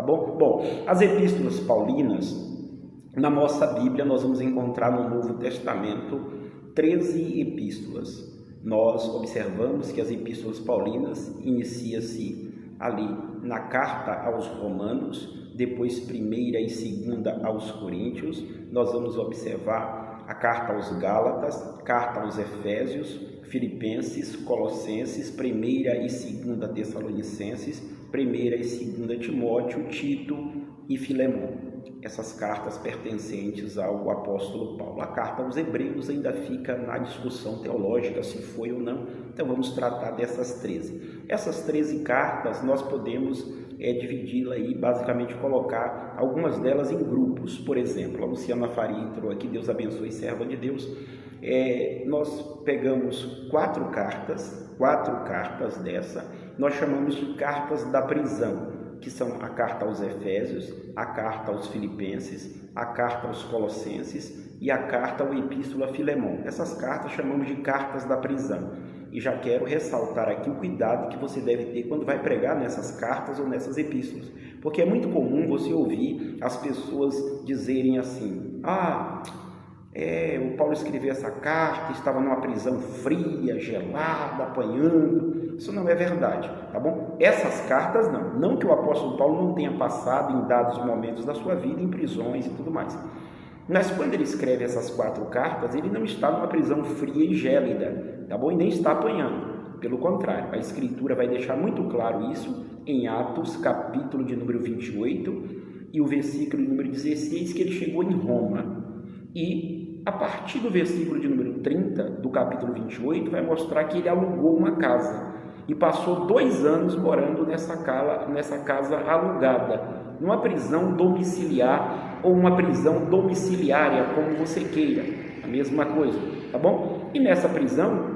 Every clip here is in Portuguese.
bom? Bom, as epístolas paulinas, na nossa Bíblia, nós vamos encontrar no Novo Testamento 13 epístolas. Nós observamos que as epístolas paulinas inicia-se ali na carta aos Romanos, depois primeira e segunda aos Coríntios. Nós vamos observar a carta aos Gálatas, carta aos Efésios, Filipenses, Colossenses, primeira e segunda Tessalonicenses, primeira e segunda Timóteo, Tito e Filemão. Essas cartas pertencentes ao apóstolo Paulo. A carta aos Hebreus ainda fica na discussão teológica se foi ou não, então vamos tratar dessas 13. Essas 13 cartas nós podemos dividi-la e basicamente colocar algumas delas em grupos. Por exemplo, a Luciana Faria entrou aqui, Deus abençoe, serva de Deus. Nós pegamos quatro cartas dessa, nós chamamos de cartas da prisão, que são a carta aos Efésios, a carta aos Filipenses, a carta aos Colossenses e a carta ou epístola a Filemão. Essas cartas chamamos de cartas da prisão. E já quero ressaltar aqui o cuidado que você deve ter quando vai pregar nessas cartas ou nessas epístolas. Porque é muito comum você ouvir as pessoas dizerem assim: o Paulo escreveu essa carta, estava numa prisão fria, gelada, apanhando. Isso não é verdade, tá bom? Essas cartas não que o apóstolo Paulo não tenha passado em dados momentos da sua vida em prisões e tudo mais. Mas quando ele escreve essas 4 cartas, ele não está numa prisão fria e gélida, tá bom? E nem está apanhando. Pelo contrário, a Escritura vai deixar muito claro isso em Atos, capítulo de número 28 e o versículo de número 16, que ele chegou em Roma. E a partir do versículo de número 30 do capítulo 28, vai mostrar que ele alugou uma casa e passou 2 anos morando nessa casa alugada, numa prisão domiciliar ou uma prisão domiciliária, como você queira, a mesma coisa, tá bom? E nessa prisão,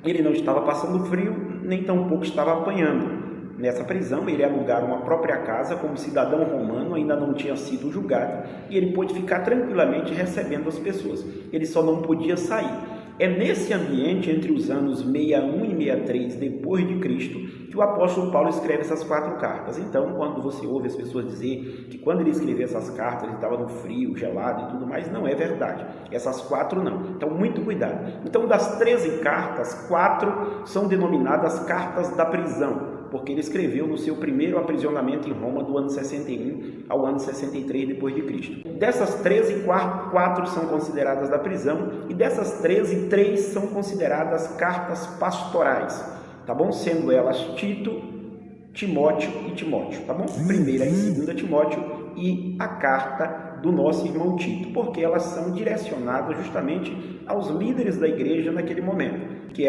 ele não estava passando frio, nem tampouco estava apanhando. Nessa prisão, ele alugava uma própria casa como cidadão romano, ainda não tinha sido julgado, e ele pôde ficar tranquilamente recebendo as pessoas. Ele só não podia sair. É nesse ambiente, entre os anos 61 e 63 depois de Cristo, que o apóstolo Paulo escreve essas 4 cartas. Então, quando você ouve as pessoas dizer que quando ele escreveu essas cartas ele estava no frio, gelado e tudo mais, não é verdade. Essas 4 não. Então, muito cuidado. Então, das 13 cartas, 4 são denominadas cartas da prisão, porque ele escreveu no seu primeiro aprisionamento em Roma do ano 61 ao ano 63 depois de Cristo. Dessas 13, 4 são consideradas da prisão, e dessas 13, 3 são consideradas cartas pastorais, tá bom? Sendo elas Tito, Timóteo e Timóteo, tá bom? Primeira e segunda Timóteo e a carta do nosso irmão Tito, porque elas são direcionadas justamente aos líderes da igreja naquele momento, que